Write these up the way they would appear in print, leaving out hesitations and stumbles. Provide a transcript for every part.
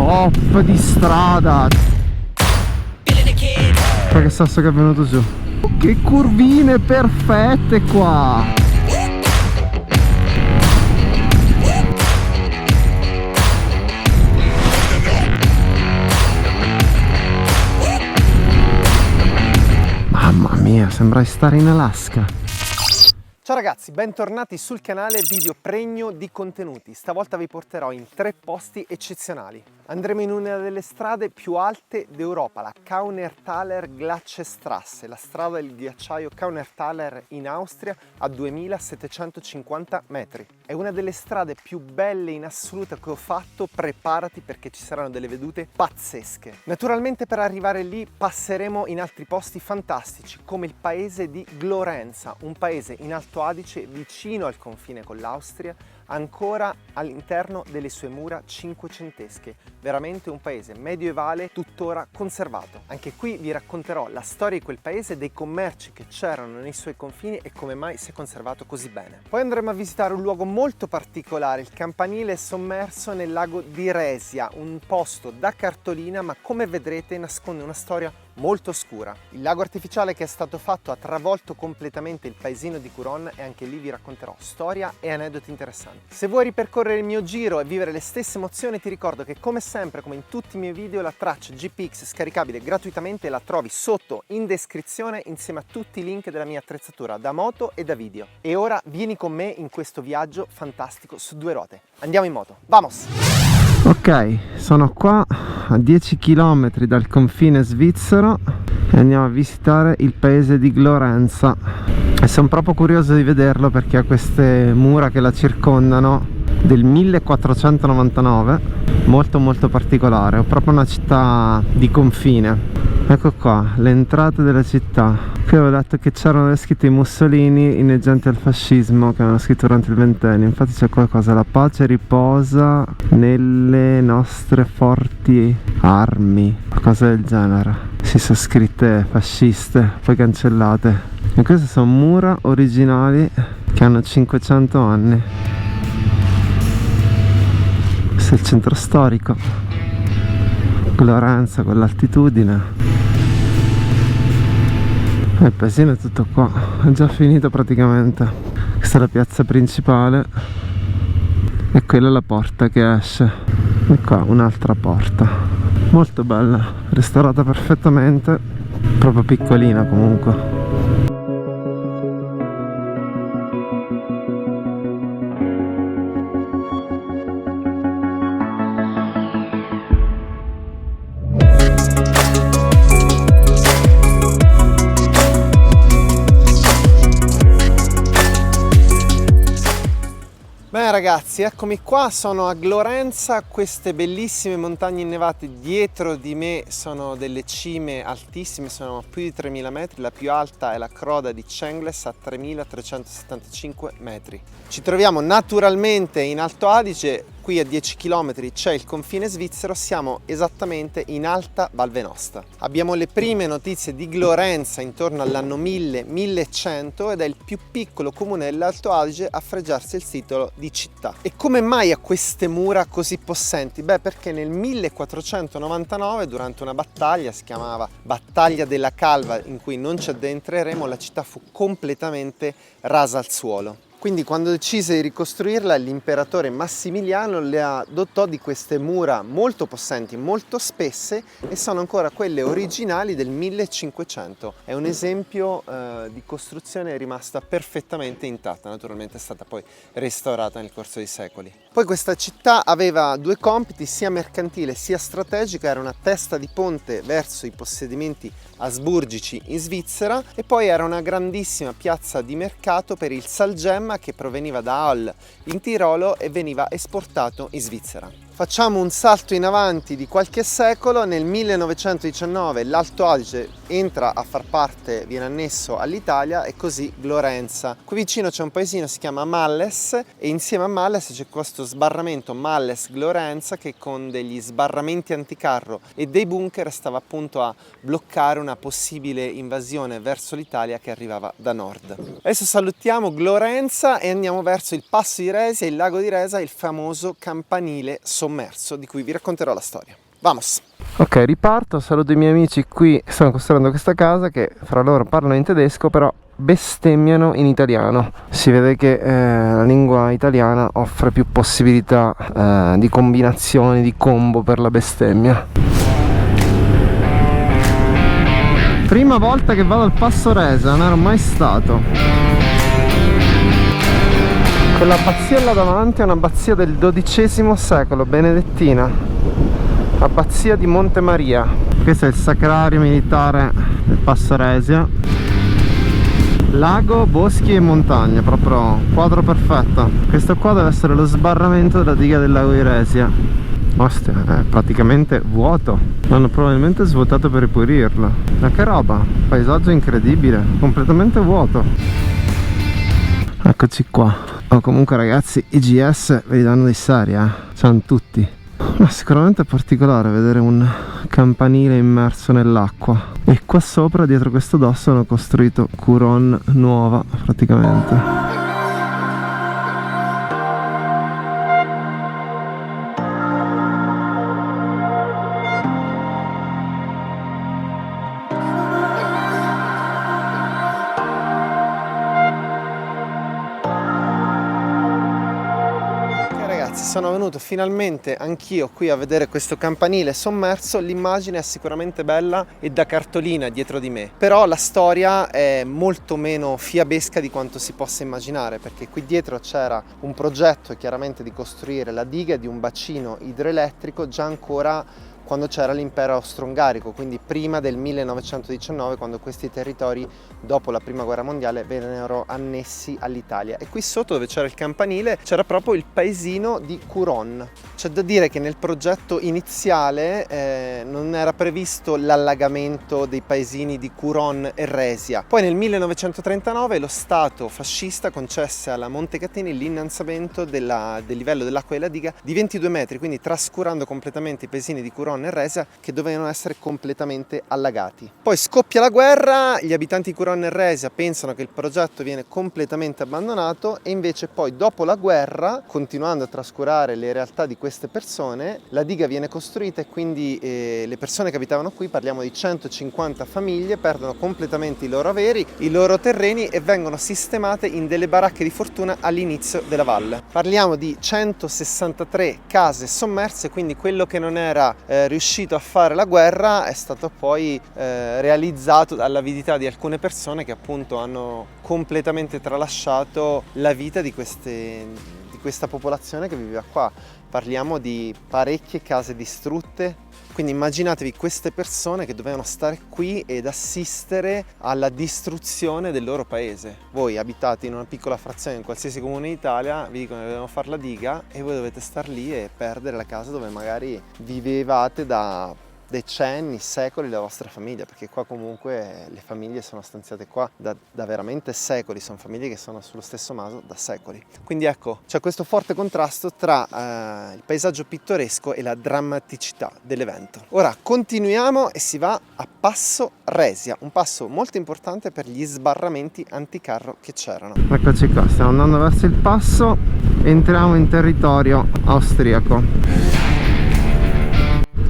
top di strada. Ma che sasso che è venuto giù. Che curvine perfette qua. Mamma mia, sembra stare in Alaska. Ciao ragazzi, bentornati sul canale video pregno di contenuti. Stavolta vi porterò in 3 posti eccezionali. Andremo in una delle strade più alte d'Europa, la Kaunertaler Gletscherstraße, la strada del ghiacciaio Kaunertaler in Austria a 2750 metri. È una delle strade più belle in assoluto che ho fatto, preparati perché ci saranno delle vedute pazzesche. Naturalmente per arrivare lì passeremo in altri posti fantastici come il paese di Glorenza, un paese in Alto Adige vicino al confine con l'Austria, ancora all'interno delle sue mura cinquecentesche, veramente un paese medievale tuttora conservato. Anche qui vi racconterò la storia di quel paese, dei commerci che c'erano nei suoi confini e come mai si è conservato così bene. Poi andremo a visitare un luogo molto particolare, il campanile sommerso nel lago di Resia, un posto da cartolina ma come vedrete nasconde una storia molto oscura. Il lago artificiale che è stato fatto ha travolto completamente il paesino di Curon e anche lì vi racconterò storia e aneddoti interessanti. Se vuoi ripercorrere il mio giro e vivere le stesse emozioni ti ricordo che come sempre, come in tutti i miei video, la traccia GPX scaricabile gratuitamente la trovi sotto in descrizione insieme a tutti i link della mia attrezzatura da moto e da video. E ora vieni con me in questo viaggio fantastico su 2 ruote. Andiamo in moto, vamos! Ok, sono qua a 10 km dal confine svizzero e andiamo a visitare il paese di Glorenza e sono proprio curioso di vederlo perché ha queste mura che la circondano del 1499, molto particolare, è proprio una città di confine. Ecco qua, le entrate della città. Qui avevo detto che c'erano le scritte di Mussolini inneggianti al fascismo che avevano scritto durante il ventennio. Infatti c'è qualcosa, la pace riposa nelle nostre forti armi, qualcosa del genere. Si sono scritte fasciste, poi cancellate. E queste sono mura originali che hanno 500 anni. Questo è il centro storico, Glorenza con l'altitudine. Il paesino è tutto qua, è già finito praticamente. Questa è la piazza principale e quella è la porta che esce. E qua un'altra porta, molto bella, restaurata perfettamente, proprio piccolina comunque. Bene ragazzi, eccomi qua, sono a Glorenza, queste bellissime montagne innevate dietro di me sono delle cime altissime, sono più di 3000 metri, la più alta è la Croda di Cengles a 3375 metri. Ci troviamo naturalmente in Alto Adige, qui a 10 km c'è il confine svizzero, siamo esattamente in Alta Val Venosta. Abbiamo le prime notizie di Glorenza intorno all'anno 1000-1100 ed è il più piccolo comune dell'Alto Adige a fregiarsi il titolo di città. E come mai ha queste mura così possenti? Beh, perché nel 1499 durante una battaglia, si chiamava Battaglia della Calva, in cui non ci addentreremo, la città fu completamente rasa al suolo. Quindi quando decise di ricostruirla l'imperatore Massimiliano le dotò di queste mura molto possenti, molto spesse e sono ancora quelle originali del 1500. È un esempio di costruzione rimasta perfettamente intatta, naturalmente è stata poi restaurata nel corso dei secoli. Poi questa città aveva 2 compiti, sia mercantile sia strategica, era una testa di ponte verso i possedimenti asburgici in Svizzera e poi era una grandissima piazza di mercato per il salgemma che proveniva da Halle in Tirolo e veniva esportato in Svizzera. Facciamo un salto in avanti di qualche secolo, nel 1919 l'Alto Adige entra a far parte, viene annesso all'Italia e così Glorenza. Qui vicino c'è un paesino, si chiama Malles e insieme a Malles c'è questo sbarramento Malles-Glorenza che con degli sbarramenti anticarro e dei bunker stava appunto a bloccare una possibile invasione verso l'Italia che arrivava da nord. Adesso salutiamo Glorenza e andiamo verso il passo di Resia, il lago di Resia, il famoso campanile sommerso di cui vi racconterò la storia. Vamos! Ok, riparto, saluto i miei amici qui che stanno costruendo questa casa, che fra loro parlano in tedesco però bestemmiano in italiano. Si vede che la lingua italiana offre più possibilità di combinazioni, di combo per la bestemmia. Prima volta che vado al Passo Resa, non ero mai stato. Quell'abbazia là davanti è un'abbazia del XII secolo, benedettina. Abbazia di Monte Maria. Questo è il sacrario militare del Passo Resia. Lago, boschi e montagne, proprio quadro perfetto. Questo qua deve essere lo sbarramento della diga del lago di Resia. Ostia, è praticamente vuoto. L'hanno probabilmente svuotato per ripulirlo. Ma che roba, paesaggio incredibile, completamente vuoto. Eccoci qua. Oh, comunque ragazzi, i GS ve li danno dei seri, c'hanno tutti. Ma sicuramente è particolare vedere un campanile immerso nell'acqua. E qua sopra, dietro questo dosso, hanno costruito Curon nuova praticamente. Sono venuto finalmente anch'io qui a vedere questo campanile sommerso. L'immagine è sicuramente bella e da cartolina dietro di me, però la storia è molto meno fiabesca di quanto si possa immaginare, perché qui dietro c'era un progetto chiaramente di costruire la diga di un bacino idroelettrico già ancora quando c'era l'impero austro-ungarico, quindi prima del 1919, quando questi territori dopo la prima guerra mondiale vennero annessi all'Italia. E qui sotto, dove c'era il campanile, c'era proprio il paesino di Curon. C'è da dire che nel progetto iniziale non era previsto l'allagamento dei paesini di Curon e Resia. Poi nel 1939 lo Stato fascista concesse alla Montecatini l'innalzamento del livello dell'acqua della diga di 22 metri, quindi trascurando completamente i paesini di Curon e Resia, che dovevano essere completamente allagati. Poi scoppia la guerra, gli abitanti di Curon e Resia pensano che il progetto viene completamente abbandonato, e invece poi dopo la guerra, continuando a trascurare le realtà di queste persone, la diga viene costruita e quindi le persone che abitavano qui, parliamo di 150 famiglie, perdono completamente i loro averi, i loro terreni e vengono sistemate in delle baracche di fortuna all'inizio della valle. Parliamo di 163 case sommerse, quindi quello che non era riuscito a fare la guerra è stato poi realizzato dall'avidità di alcune persone che appunto hanno completamente tralasciato la vita di questa popolazione che viveva qua. Parliamo di parecchie case distrutte, quindi immaginatevi queste persone che dovevano stare qui ed assistere alla distruzione del loro paese. Voi abitate in una piccola frazione in qualsiasi comune d'Italia, vi dicono che devono fare la diga e voi dovete star lì e perdere la casa dove magari vivevate da decenni, secoli la vostra famiglia, perché qua comunque le famiglie sono stanziate qua da veramente secoli, sono famiglie che sono sullo stesso maso da secoli. Quindi ecco, c'è questo forte contrasto tra il paesaggio pittoresco e la drammaticità dell'evento. Ora continuiamo e si va a Passo Resia, un passo molto importante per gli sbarramenti anticarro che c'erano. Eccoci qua, stiamo andando verso il passo, entriamo in territorio austriaco.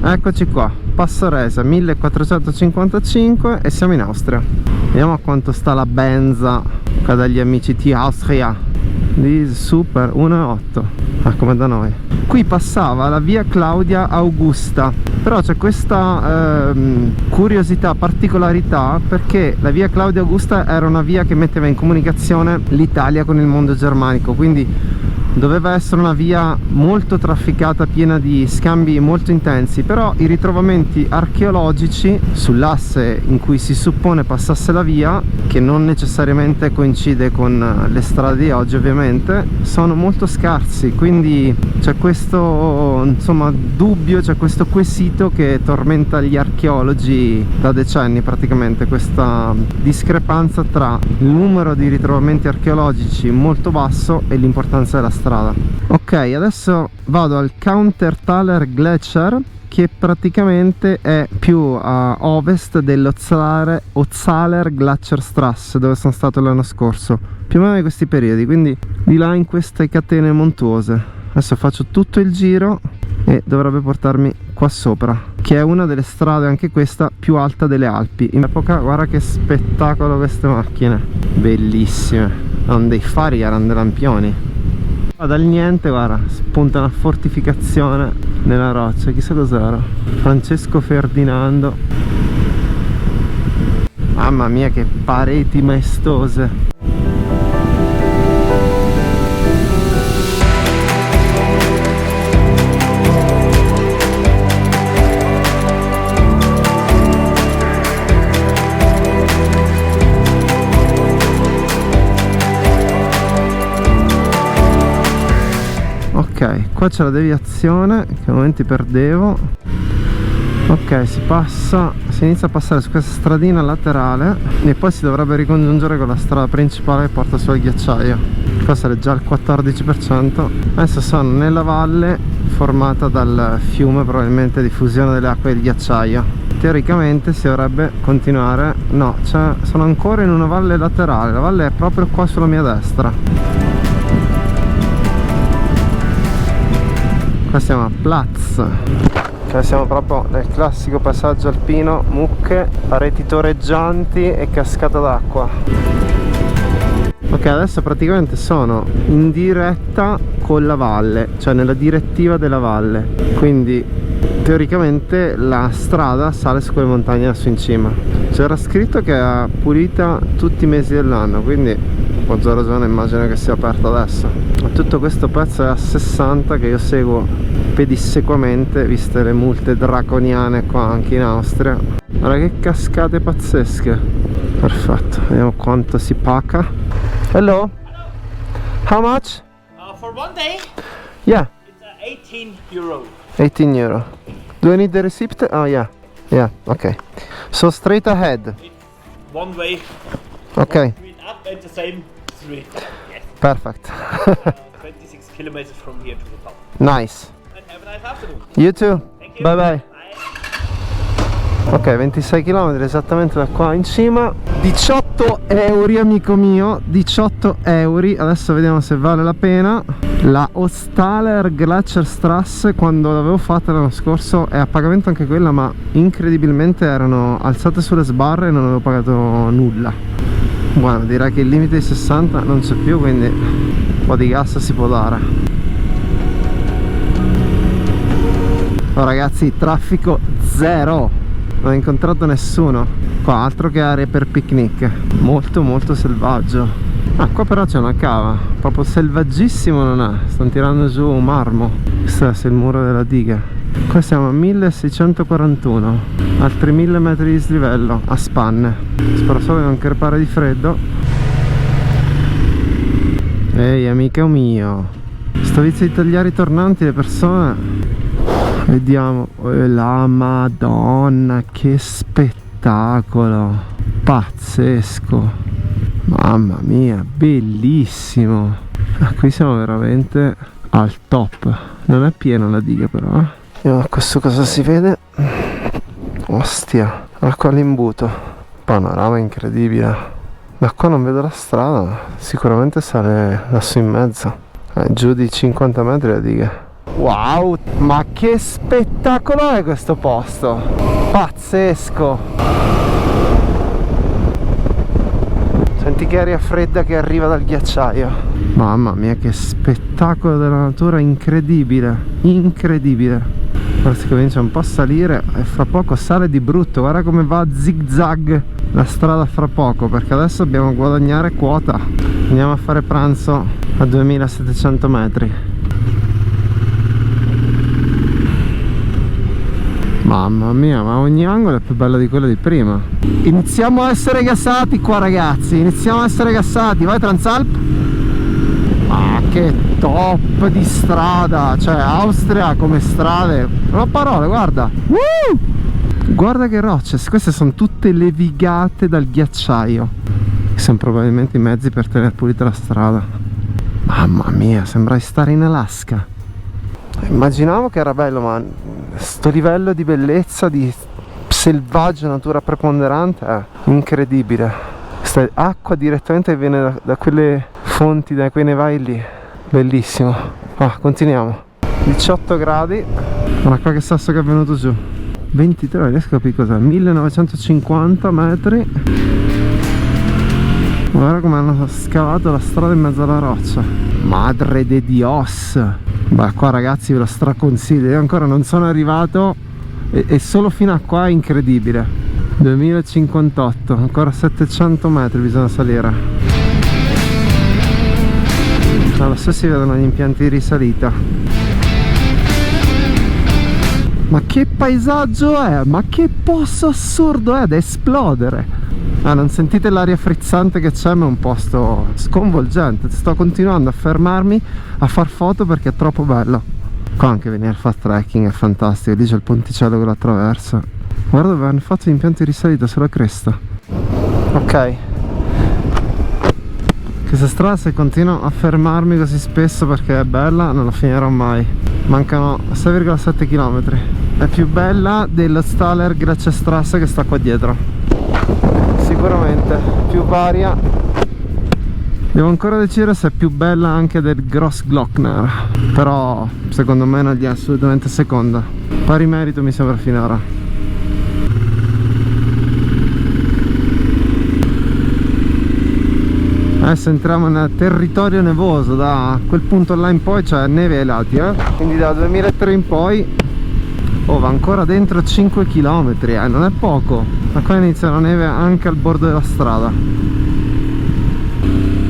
Eccoci qua, Passo Resa 1455 e siamo in Austria. Vediamo a quanto sta la benza qua dagli amici di Austria. Di super 1,8, come da noi. Qui passava la via Claudia Augusta, però c'è questa curiosità, particolarità, perché la via Claudia Augusta era una via che metteva in comunicazione l'Italia con il mondo germanico, quindi doveva essere una via molto trafficata, piena di scambi molto intensi, però i ritrovamenti archeologici sull'asse in cui si suppone passasse la via, che non necessariamente coincide con le strade di oggi ovviamente, sono molto scarsi, quindi c'è questo dubbio, c'è questo quesito che tormenta gli archeologi da decenni praticamente, questa discrepanza tra il numero di ritrovamenti archeologici molto basso e l'importanza della strada. Ok, adesso vado al Counterthaler Gletscher, che praticamente è più a ovest dell'Otzaler Gletscherstrasse, dove sono stato l'anno scorso, più o meno in questi periodi, quindi di là in queste catene montuose. Adesso faccio tutto il giro e e dovrebbe portarmi qua sopra, che è una delle strade, anche questa, più alta delle Alpi. In epoca, guarda che spettacolo queste macchine, bellissime, hanno dei fari, erano dei lampioni. Dal niente, guarda, spunta una fortificazione nella roccia, chissà cos'era. Francesco Ferdinando. Mamma mia, che pareti maestose. Ok, qua c'è la deviazione che a momenti perdevo. Ok, si inizia a passare su questa stradina laterale e poi si dovrebbe ricongiungere con la strada principale che porta su al ghiacciaio. Qua sarà già il 14%. Adesso sono nella valle formata dal fiume, probabilmente di fusione delle acque del ghiacciaio. Teoricamente si dovrebbe continuare, no, sono ancora in una valle laterale, la valle è proprio qua sulla mia destra. Qua siamo a Platz, cioè siamo proprio nel classico passaggio alpino, mucche, pareti toreggianti e cascata d'acqua. Ok, adesso praticamente sono in diretta con la valle, cioè nella direttiva della valle, quindi teoricamente la strada sale su quelle montagne lassù in cima. C'era scritto che è pulita tutti i mesi dell'anno, quindi ho già ragione, immagino che sia aperta adesso. Ma tutto questo pezzo è a 60 che io seguo pedissequamente, viste le multe draconiane qua anche in Austria. Guarda che cascate pazzesche. Perfetto, vediamo quanto si paga. Hello? How much? For one day, Yeah, it's 18 euro. 18 euro. Do I need the receipt? Oh yeah, yeah, okay. So straight ahead. It's one way. Okay, Street up and the same street. Yes. perfect. 26 kilometers from here to the top. Nice. And have a nice afternoon. You too. Thank you. Bye bye. Bye. Ok, 26 km esattamente da qua in cima. 18 euro, amico mio, 18 euro. Adesso vediamo se vale la pena. La Ostaler Gletscherstrasse, quando l'avevo fatta l'anno scorso, è a pagamento anche quella, ma incredibilmente erano alzate sulle sbarre e non avevo pagato nulla. Buono, direi che il limite di 60 non c'è più, quindi un po' di gas si può dare. Oh ragazzi, traffico zero, non ho incontrato nessuno qua, altro che aree per picnic, molto molto selvaggio. Ah, qua però c'è una cava, proprio selvaggissimo non è, stanno tirando giù un marmo. Questo è il muro della diga. Qua siamo a 1641, altri 1000 metri di dislivello a spanne. Spero solo di non crepare di freddo. Ehi amico mio, sto vizio di tagliare i tornanti le persone. Vediamo, la madonna, che spettacolo, pazzesco, mamma mia, bellissimo. Qui siamo veramente al top. Non è piena la diga però, Vediamo questo cosa si vede. Ostia, acqua all'imbuto, panorama incredibile. Da qua non vedo la strada, ma sicuramente sale lassù in mezzo, giù di 50 metri la diga. Wow, ma che spettacolo è questo posto, pazzesco. Senti che aria fredda che arriva dal ghiacciaio. Mamma mia, che spettacolo della natura, incredibile, incredibile. Ora si comincia un po' a salire e fra poco sale di brutto. Guarda come va a zig zag la strada fra poco, perché adesso dobbiamo guadagnare quota. Andiamo a fare pranzo a 2700 metri. Mamma mia, ma ogni angolo è più bello di quello di prima. Iniziamo a essere gassati qua ragazzi, iniziamo a essere gassati. Vai Transalp. Ma che top di strada, cioè Austria come strade, non ho parole, guarda. Guarda che rocce, queste sono tutte levigate dal ghiacciaio, che sono probabilmente i mezzi per tenere pulita la strada. Mamma mia, sembra di stare in Alaska. Immaginavo che era bello, ma sto livello di bellezza, di selvaggio, natura preponderante è incredibile. Questa acqua direttamente viene da quelle fonti, da quei nevai lì, bellissimo. Continuiamo. 18 gradi. Guarda qua che sasso che è venuto giù. 23, riesco a capire cos'è, 1950 metri. Guarda come hanno scavato la strada in mezzo alla roccia. Madre de Dios. Beh, qua ragazzi ve lo straconsiglio. Io ancora non sono arrivato e solo fino a qua è incredibile. 2058, ancora 700 metri bisogna salire. Lassù si vedono gli impianti di risalita. Ma che paesaggio è? Ma che posto assurdo è da esplodere! Ah, non sentite l'aria frizzante che c'è, ma è un posto sconvolgente. Sto continuando a fermarmi a far foto perché è troppo bello. Qua anche venire a fare trekking è fantastico. Lì c'è il ponticello che lo attraversa. Guarda dove hanno fatto gli impianti di risalita sulla cresta. Ok, questa strada, se continuo a fermarmi così spesso perché è bella, non la finirò mai. Mancano 6,7 km. È più bella dello Staller Gletscherstrasse che sta qua dietro. Sicuramente più varia. Devo ancora decidere se è più bella anche del Grossglockner, però secondo me non gli è assolutamente seconda. Pari merito mi sembra finora. Adesso entriamo nel territorio nevoso. Da quel punto là in poi c'è neve ai lati, quindi da 2003 in poi va ancora dentro 5 km, non è poco. Ma qua inizia la neve anche al bordo della strada.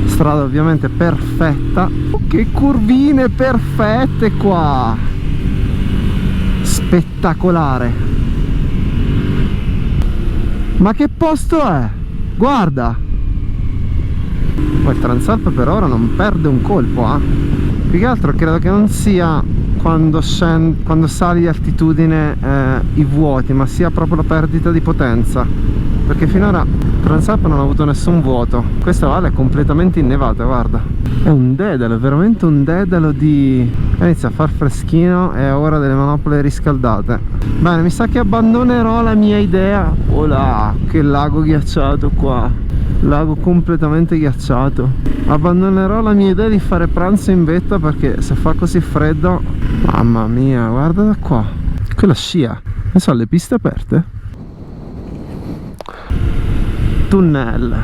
Strada ovviamente perfetta. Che curvine perfette qua, spettacolare. Ma che posto è? Guarda. Poi il Transalp per ora non perde un colpo, più che altro credo che non sia quando sali di altitudine i vuoti, ma sia proprio la perdita di potenza, perché finora il Transalp non ha avuto nessun vuoto. Questa valle è completamente innevata, guarda, è un dedalo, è veramente un dedalo di... inizia a far freschino e è ora delle manopole riscaldate. Bene, mi sa che abbandonerò la mia idea. Oh là, che lago ghiacciato qua, lago completamente ghiacciato. Abbandonerò la mia idea di fare pranzo in vetta perché se fa così freddo, mamma mia, guarda da qua, quella scia, ne so, le piste aperte. Tunnel.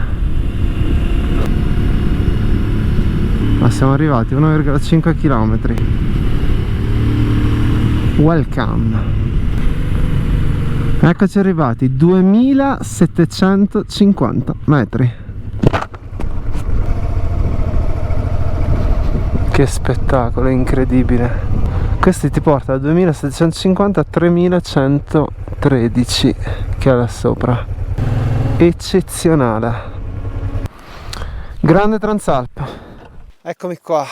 Ma siamo arrivati 1,5 km. Welcome. Eccoci arrivati, 2750 metri. Che spettacolo incredibile. Questo ti porta da 2750 a 3113 che è là sopra. Eccezionale. Grande Transalp. Eccomi qua.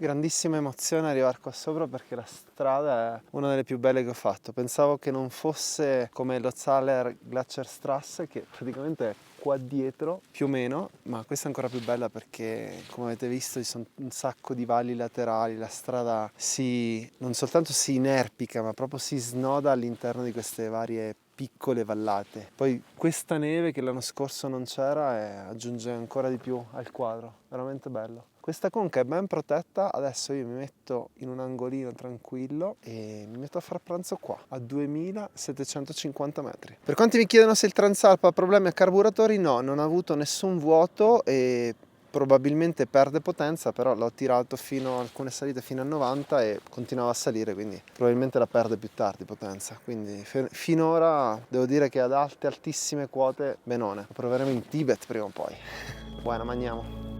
Grandissima emozione arrivare qua sopra perché la strada è una delle più belle che ho fatto. Pensavo che non fosse come lo Staller Gletscherstrasse, che praticamente è qua dietro più o meno, ma questa è ancora più bella perché, come avete visto, ci sono un sacco di valli laterali. La strada non soltanto si inerpica, ma proprio si snoda all'interno di queste varie piccole vallate. Poi questa neve che l'anno scorso non c'era aggiunge ancora di più al quadro, veramente bello. Questa conca è ben protetta, adesso io mi metto in un angolino tranquillo e mi metto a fare pranzo qua, a 2750 metri. Per quanti mi chiedono se il Transalp ha problemi a carburatori, no, non ha avuto nessun vuoto e probabilmente perde potenza, però l'ho tirato fino a alcune salite fino a 90 e continuava a salire, quindi probabilmente la perde più tardi potenza. Quindi finora devo dire che ad altissime quote benone. Lo proveremo in Tibet prima o poi. Buona, mangiamo.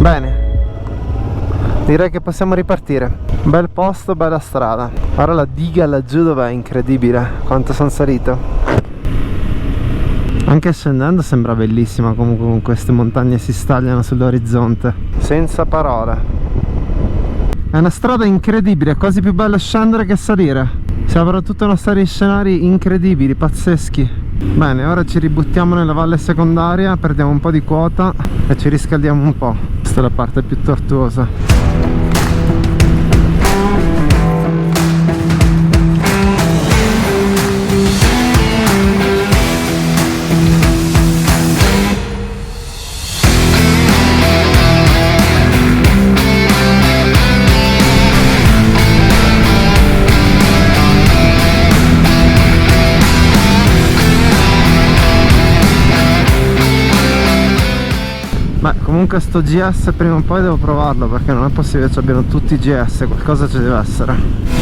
Bene, direi che possiamo ripartire. Bel posto, bella strada. Ora la diga laggiù dov'è, incredibile quanto sono salito. Anche scendendo sembra bellissima, comunque con queste montagne si stagliano sull'orizzonte. Senza parole. È una strada incredibile, è quasi più bello scendere che salire. Si aprono tutta una serie di scenari incredibili, pazzeschi. Bene, ora ci ributtiamo nella valle secondaria, perdiamo un po' di quota e ci riscaldiamo un po'. Questa è la parte più tortuosa. Beh, comunque sto GS prima o poi devo provarlo, perché non è possibile che ci abbiano tutti i GS, qualcosa ci deve essere.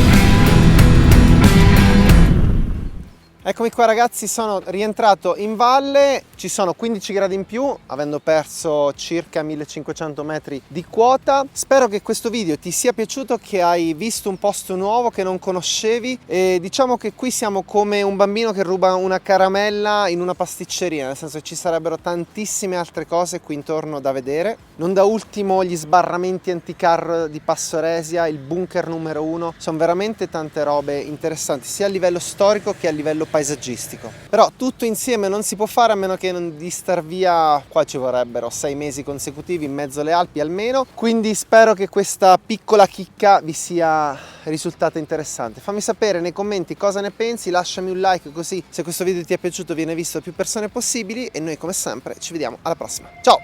Eccomi qua ragazzi, sono rientrato in valle, ci sono 15 gradi in più, avendo perso circa 1500 metri di quota. Spero che questo video ti sia piaciuto, che hai visto un posto nuovo che non conoscevi, e diciamo che qui siamo come un bambino che ruba una caramella in una pasticceria, nel senso che ci sarebbero tantissime altre cose qui intorno da vedere. Non da ultimo gli sbarramenti anticarro di Passoresia, il bunker numero 1, sono veramente tante robe interessanti sia a livello storico che a livello paesaggistico. Però tutto insieme non si può fare a meno che non di star via, qua ci vorrebbero 6 mesi consecutivi in mezzo alle Alpi almeno, quindi spero che questa piccola chicca vi sia risultata interessante. Fammi sapere nei commenti cosa ne pensi, lasciami un like, così se questo video ti è piaciuto viene visto da più persone possibili, e noi come sempre ci vediamo alla prossima. Ciao!